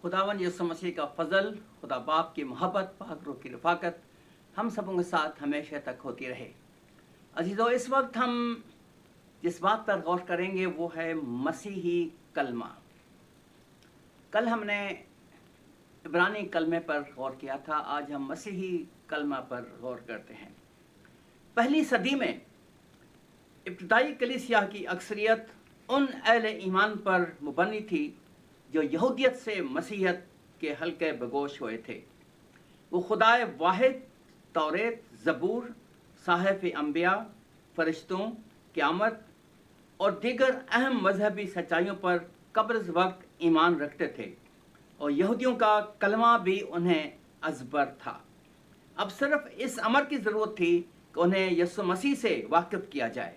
खुदावन यीशु मसीह का फजल, खुदा बाप की मोहब्बत, पाक रूह की रफ़ाकत हम सबों के साथ हमेशा तक होती रहे। अजीज़ों, इस वक्त हम जिस बात पर गौर करेंगे वो है मसीही कलमा। कल हमने इब्रानी कलमे पर गौर किया था, आज हम मसीही कलमा पर गौर करते हैं। पहली सदी में इब्तदाई कलीसिया की अक्सरियत उन अहले ईमान पर मुबनी थी जो यहूदियत से मसीहत के हल्के बगोश हुए थे। वो खुदाए वाहिद, तौरेत, ज़बूर, साहिफ़ अंबिया, फरिश्तों, क़यामत और दीगर अहम मजहबी सच्चाइयों पर कब्ज़ वक्त ईमान रखते थे और यहूदियों का कलमा भी उन्हें अज़बर था। अब सिर्फ इस अमर की ज़रूरत थी कि उन्हें यीशु मसीह से वाकिफ़ किया जाए।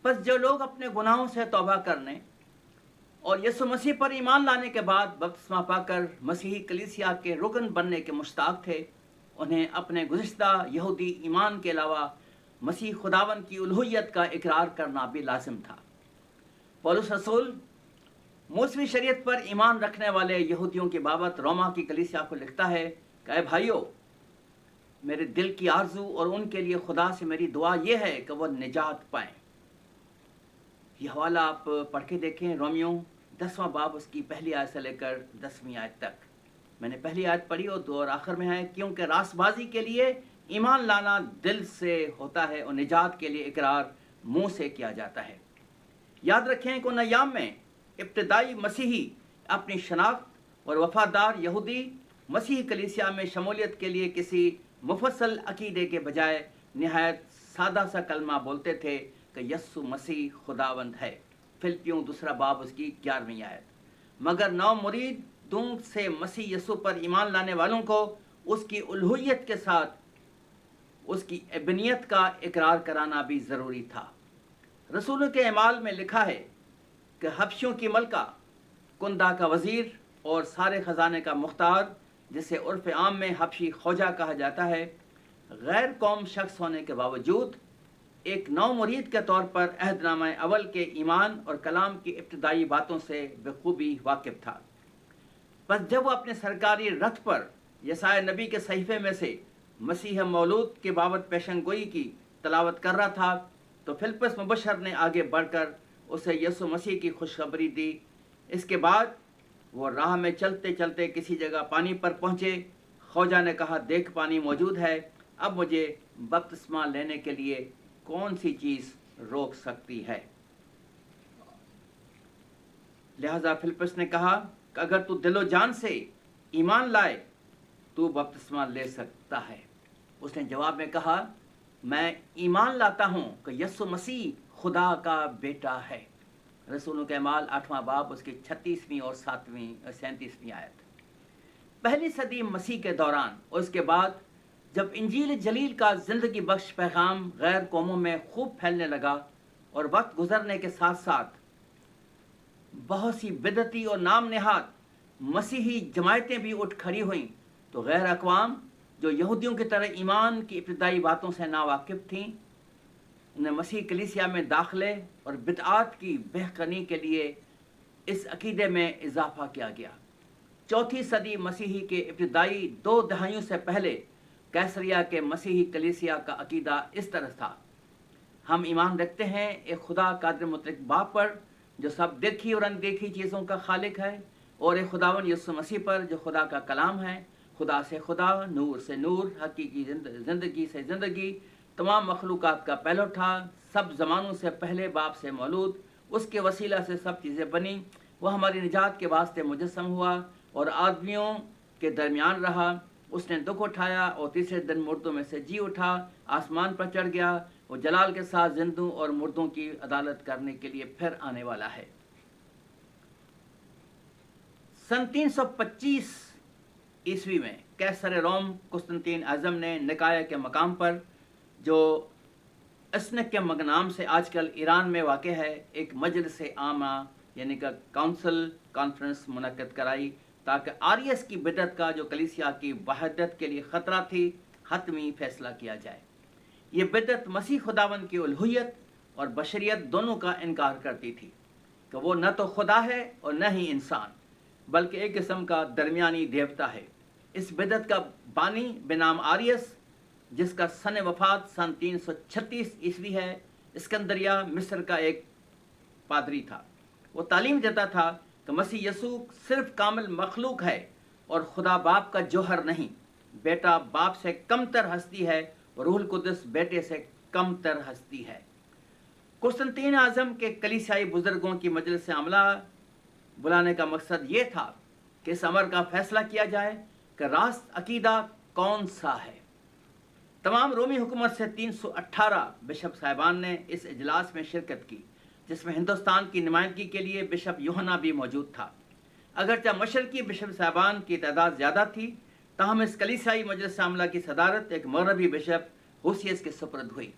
बस जो लोग अपने गुनाहों से तौबा करने और यीशु मसीह पर ईमान लाने के बाद बपतिस्मा पाकर मसीही कलीसिया के रुकन बनने के मुश्ताक थे, उन्हें अपने गुज़िश्ता यहूदी ईमान के अलावा मसीह खुदावन की उलूहियत का इकरार करना भी लाजिम था। पौलुस रसूल मूसवी शरीयत पर ईमान रखने वाले यहूदियों की बाबत रोमा की कलीसिया को लिखता है कि ऐ भाइयों, मेरे दिल की आरजू और उनके लिए खुदा से मेरी दुआ यह है कि वह निजात पाएं। यह हवाला आप पढ़ के देखें, रोमियो 10वां बाब उसकी पहली आयत से लेकर 10वीं आयत तक। मैंने पहली आयत पढ़ी और आखिर में है, क्योंकि रास्तबाजी के लिए ईमान लाना दिल से होता है और निजात के लिए इकरार मुंह से किया जाता है। याद रखें कि उन अय्याम में इब्तदाई मसीही अपनी शनाख्त और वफादार यहूदी मसीही कलीसिया में शमूलियत के लिए किसी मुफस्सल अकीदे के बजाय निहायत सादा सा कलमा बोलते थे कि यस्सु मसीह खुदावंद है। फिलिपियों 2 बाब उसकी 11वीं आयत। मगर नौ मुरीदों से मसीह यस्सु पर ईमान लाने वालों को उसकी उलूहियत के साथ उसकी इब्नियत का इकरार कराना भी ज़रूरी था। रसूलों के अमाल में लिखा है कि हबशियों की मलका, कुंदा का वज़ीर और सारे ख़जाने का मुख्तार, जिसे उर्फ़ आम में हबशी खोजा कहा जाता है, गैर कौम शख्स होने के बावजूद एक नौ मुरीद के तौर पर अहदनामा अवल के ईमान और कलाम की इब्तदाई बातों से बखूबी वाकिफ़ था। बस जब वो अपने सरकारी रथ पर यसाया नबी के सहीफ़े में से मसीह मौलूद के बाबत पेशनगोई की तलावत कर रहा था तो फिलिप्पस मुबशर ने आगे बढ़कर उसे यीशु मसीह की खुशखबरी दी। इसके बाद वो राह में चलते चलते किसी जगह पानी पर पहुँचे। खोजा ने कहा, देख पानी मौजूद है, अब मुझे बपतिस्मा लेने के लिए कौन सी चीज़ रोक सकती है। लिहाजा फिलिप्पस ने कहा कि अगर तू दिलो जान से ईमान लाए तो बपतिस्मा ले सकता है। उसने जवाब में कहा, मैं ईमान लाता हूँ कि यीशु मसीह खुदा का बेटा है। रसूलों के अमाल 8वां बाब उसकी 36वीं और 37वीं आयत। पहली सदी मसीह के दौरान और उसके बाद जब इंजील जलील का ज़िंदगी बख्श पैगाम गैर कौमों में खूब फैलने लगा और वक्त गुजरने के साथ साथ बहुत सी बिदती और नाम नेहाद मसीही जमायतें भी उठ खड़ी हुईं, तो गैर अक़वाम जो यहूदियों की तरह ईमान की इब्तदाई बातों से नावाकिफ़ थीं, उन्हें मसीह कलीसिया में दाखिले और बिदआत की बहकनी के लिए इस अकीदे में इजाफ़ा किया गया। चौथी सदी मसीही के इब्तदाई 2 दहाइयों से पहले कैसरिया के मसीही कलीसिया का अकीदा इस तरह था, हम ईमान रखते हैं एक खुदा कादिर मुतलक बाप पर जो सब देखी और अनदेखी चीज़ों का खालिक है, और एक खुदावन यीशु मसीह पर जो खुदा का कलाम है, खुदा से खुदा, नूर से नूर, हकीकी ज़िंदगी से ज़िंदगी, तमाम मखलूक़ात का पहलो था, सब ज़मानों से पहले बाप से मौलूद, उसके वसीला से सब चीज़ें बनी, वह हमारी निजात के वास्ते मुजस्सम हुआ और आदमियों के दरमियान रहा। उसने दुख उठाया और तीसरे दिन मुर्दों में से जी उठा, आसमान पर चढ़ गया, वो जलाल के साथ जिंदों और मुर्दों की अदालत करने के लिए फिर आने वाला है। सन 325 ईस्वी में कैसर रोम कुस्तुनतीन आज़म ने निकाया के मकाम पर, जो अस्नक के मगनाम से आजकल ईरान में वाक़ है, एक मजलिस आमा यानी कि काउंसिल कॉन्फ्रेंस मुनक़्क़द कराई ताकि आरियस की बिदत का जो कलीसिया की वहदत के लिए ख़तरा थी, हतमी फैसला किया जाए। ये बिदत मसीह खुदावन की उलूहियत और बशरियत दोनों का इनकार करती थी कि वो न तो खुदा है और न ही इंसान। बल्कि एक किस्म का दरमियानी देवता है। इस बिदत का बानी बेनाम आरियस, जिसका सन वफात सन 336 ईस्वी है, सिकंदरिया मिस्र का एक पादरी था। वो तालीम देता था कि मसीह यसू सिर्फ कामिल मखलूक है और खुदा बाप का जौहर नहीं। बेटा बाप से कमतर हस्ती है और रूहुल कुदस बेटे से कमतर हस्ती है। कुस्तुनतीन आज़म के कलीसियाई बुजुर्गों की मजलिस अमला बुलाने का मकसद ये था कि इस अमर का फैसला किया जाए कि रास्त अकीदा कौन सा है। तमाम रोमी हुकूमत से 318 बिशप साहिबान ने इस इजलास में शिरकत की, जिसमें हिंदुस्तान की नुमाइंदगी के लिए बिशप यूहन्ना भी मौजूद था। अगरचे मशरकी बिशप साहिबान की तादाद ज़्यादा थी, ताहम इस कलीसियाई मजलिस अमला की सदारत एक मगरबी बिशप होसियस के सुपुर्द हुई,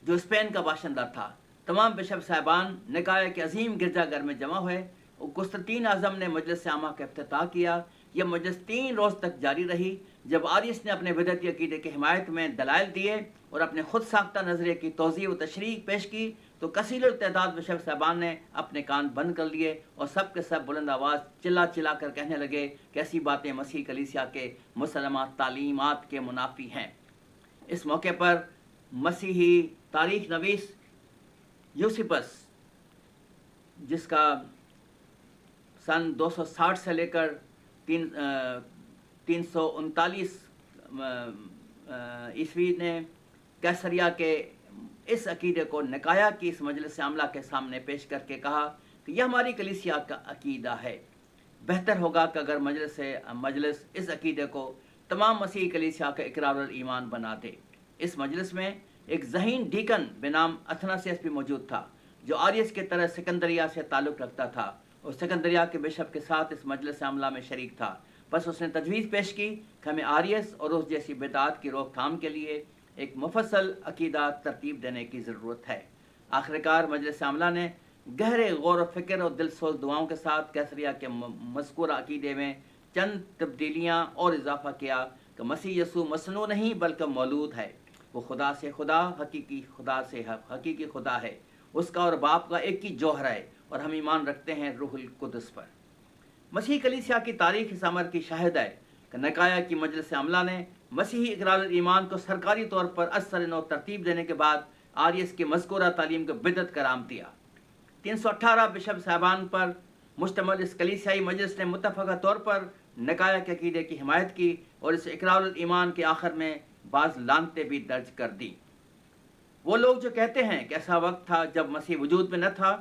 जो स्पेन का बाशिंदा था। तमाम बिशप साहिबान निकाय के अजीम गिरजाघर में जमा हुए और कुस्तुनतीन आज़म ने मजलिस आमा का इफ्तिताह किया। यह मजलिस 3 रोज़ तक जारी रही, जब आरियस ने अपने बिदअती अकीदे की हिमायत में दलाइल दिए और अपने खुद साख्ता नज़रिए की तोज़ीह व तशरीह पेश की, तो कसीर तादाद बिशप साहिबान ने अपने कान बंद कर लिए और सब के सब बुलंद आवाज़ चिल्ला चिल्ला कर कहने लगे कि ऐसी बातें मसीह कलीसिया के मुसलमा तालीमात के मुनाफी हैं। इस मौके पर मसीही तारीख नवीस यूसिपस, जिसका सन 260 से लेकर 339 ईस्वी ने कैसरिया के इस अकीदे को निकाया की इस मजलिस आमला के सामने पेश करके कहा कि यह हमारी कलीसिया का अकीदा है। बेहतर होगा कि अगर मजलिस इस अकीदे को तमाम मसीही कलीसिया का इकरार ईमान बना दे। इस मजलिस में एक ज़हीन डीकन बेनाम अथनासियस भी मौजूद था, जो आरियस की तरह सिकंदरिया से ताल्लुक़ रखता था और सिकंदरिया के बिशप के साथ इस मजलिस आमला में शरीक था। बस उसने तजवीज़ पेश की कि हमें आरियस और उस जैसी बिदात की रोकथाम के लिए एक मुफस्सल अकीदा तरतीब देने की ज़रूरत है। आखिरकार मजलिस आमला ने गहरे गौर व फिक्र और दिलसोज दुआओं के साथ कैसरिया के मज़कूरा अकीदे में चंद तब्दीलियाँ और इजाफा किया कि मसीह यसू मसनू नहीं बल्कि मौलूद है। वो खुदा से खुदा, हकीकी खुदा से हकीकी खुदा है। उसका और बाप का एक ही जौहर है और हम ईमान रखते हैं रूहुल कुदस पर। मसीह कलीसिया की तारीख इस अमर की शाहिद है कि निकाया की मजलिस अमला ने मसीही इकरार ईमान को सरकारी तौर पर असर नौ तरतीब देने के बाद आरियस की मज़कूरा तालीम को बिदअत करार दिया। 318 बिशप साहिबान पर मुश्तमिल इस कलीसियाई मजलिस ने मुत्तफ़क़ा तौर पर निकाया के अकीदे की हिमायत की और इस इकरार ईमान के आखिर में बाज़ लानतें भी दर्ज कर दी। वो लोग जो कहते हैं कि ऐसा वक्त था जब मसीह वजूद में न था,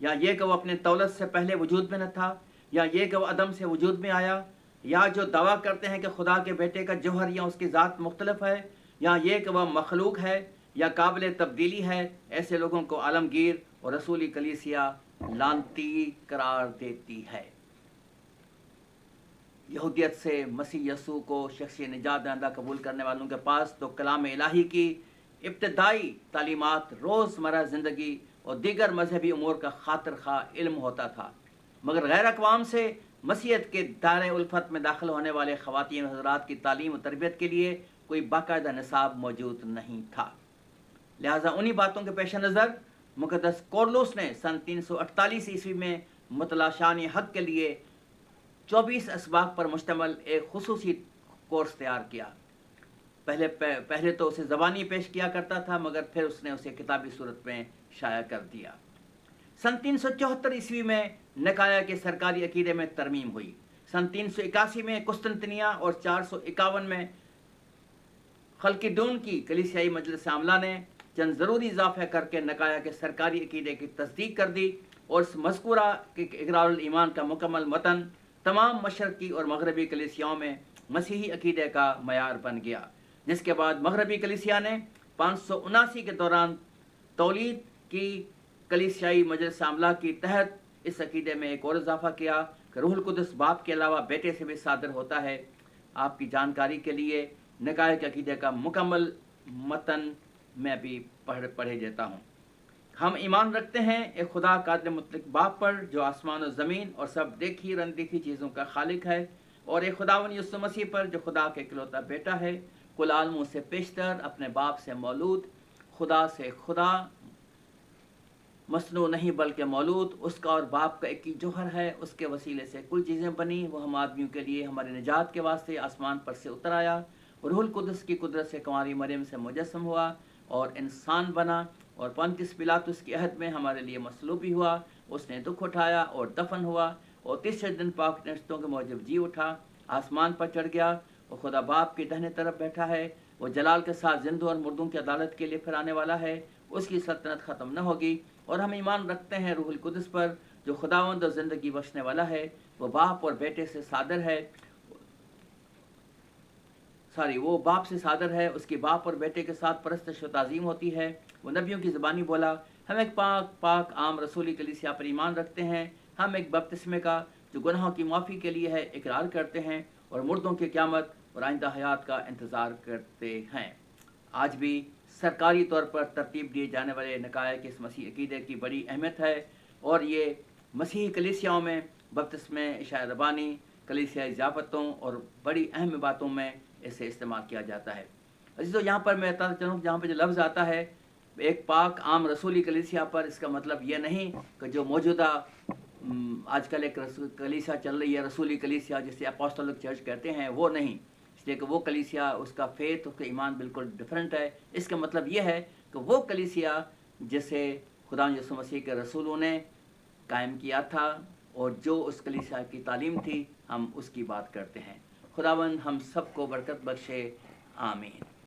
या ये कि वो अपने तौलत से पहले वजूद में न था, या ये कि वो अदम से वजूद में आया, या जो दावा करते हैं कि खुदा के बेटे का जौहर या उसकी ज़ात मुख्तलिफ है, या ये कि वह मखलूक है या काबिल तब्दीली है, ऐसे लोगों को आलमगीर और रसूली कलीसिया लानती करार देती है। यहूदियत से मसीह यसू को शख्सी निजात दहिंदा कबूल करने वालों के पास तो कलाम इलाही की इब्तदाई तालीमात, रोज़मर्रा ज़िंदगी और दीगर मजहबी उमूर का खातिर खा इल्म होता था, मगर गैर अक़वाम से मसीहत के दायरे उल्फत में दाखिल होने वाले ख़वातीन हज़रात की तालीम और तरबियत के लिए कोई बाकायदा निसाब मौजूद नहीं था। लिहाजा उन्हीं बातों के पेश नज़र मुक़द्दस कोरलुस ने सन 348 ईस्वी में मुतलाशानी हक़ के लिए 24 असबाक पर मुश्तमिल एक खुसूसी कोर्स तैयार किया। पहले तो उसे ज़बानी पेश किया करता था, मगर फिर उसने उसे किताबी सूरत में शाया कर दिया। सन 374 ईस्वी में निकाया के सरकारी अकीदे में तरमीम हुई। सन 381 में कुस्तुनतनिया और 451 में खल्किदून की कलीसियाई मजलिस आमला ने चंद ज़रूरी इजाफे करके निकाया के सरकारी अकीदे की तस्दीक कर दी और इस मज़कूरा के इक़रारुल ईमान का मुकम्मल मतन तमाम मशरक़ी और मगरबी कलीसियाओं में मसीही अकीदे का मयार बन गया। जिसके बाद मगरबी कलीसिया ने 579 के दौरान तौलीद की कलीसियाई मजलिस आमला की तहत इस अकीदे में एक और इजाफा किया कि रूहुल कुदस बाप के अलावा बेटे से भी सादर होता है। आपकी जानकारी के लिए निकाय के अकीदे का मुकम्मल मतन मैं भी पढ़े देता हूँ। हम ईमान रखते हैं एक खुदा कादिर मुतलक बाप पर, जो आसमान और ज़मीन और सब देखी और अनदेखी चीज़ों का खालिक है, और एक खुदावन यीशु मसीह पर, जो खुदा के इकलौता बेटा है, कुल आलमों से पेशतर, अपने बाप से मौलूद, खुदा से खुदा, मसनू नहीं बल्कि मौलूद, उसका और बाप का एक ही जौहर है। उसके वसीले से कुल चीज़ें बनी। वो हम आदमियों के लिए हमारे निजात के वास्ते आसमान पर से उतर आया। रूहुल कुदस की कुदरत से कुंवारी मरियम से मुजस्सम हुआ और इंसान बना और पंतिस पिलातुस के अहद में हमारे लिए मसलूब भी हुआ। उसने दुख उठाया और दफन हुआ और तीसरे दिन पाक रिश्तों के मौजब जी उठा, आसमान पर चढ़ गया और खुदा बाप की दाहिने तरफ बैठा है। वो जलाल के साथ जिंदों और मुर्दों की अदालत के लिए फिर आने वाला है। उसकी सल्तनत ख़त्म न होगी। और हम ईमान रखते हैं रूहुल कुदस पर, जो खुदावंद और ज़िंदगी बख्शने वाला है। वो बाप और बेटे से सादर है, वो बाप से सादर है। उसकी बाप और बेटे के साथ परस्तश व ताज़ीम होती है। वो नबियों की ज़बानी बोला, हम एक पाक आम रसूली कलीसिया पर ईमान रखते हैं। हम एक बपतिस्मे का जो गुनाहों की माफ़ी के लिए है इकरार करते हैं और मुर्दों की क़यामत और आइंदा हयात का इंतज़ार करते हैं। आज भी सरकारी तौर पर तरतीब दिए जाने वाले नकाए के इस मसीह अकीदे की बड़ी अहमियत है और ये मसीही कलीसियाओं में बपतिस्मे, इशाए रबानी, कलीसियाई ज़ियाफ़तों और बड़ी अहम बातों में इसे इस्तेमाल किया जाता है। अजीज़ों, यहाँ पर मैं बताता चलूँ, जहाँ पर जो लफ्ज़ आता है एक पाक आम रसूली कलीसिया पर, इसका मतलब ये नहीं कि जो मौजूदा आजकल एक कलीसिया चल रही है रसूली कलीसिया जिसे अपोस्टलिक चर्च कहते हैं, वो नहीं। इसलिए कि वो कलीसिया, उसका फेथ, उसका ईमान बिल्कुल डिफरेंट है। इसका मतलब ये है कि वो कलीसिया जिसे खुदा यीशु मसीह के रसूलों ने कायम किया था और जो उस कलीसिया की तालीम थी, हम उसकी बात करते हैं। खुदावंद हम सबको बरकत बख्शे। आमीन।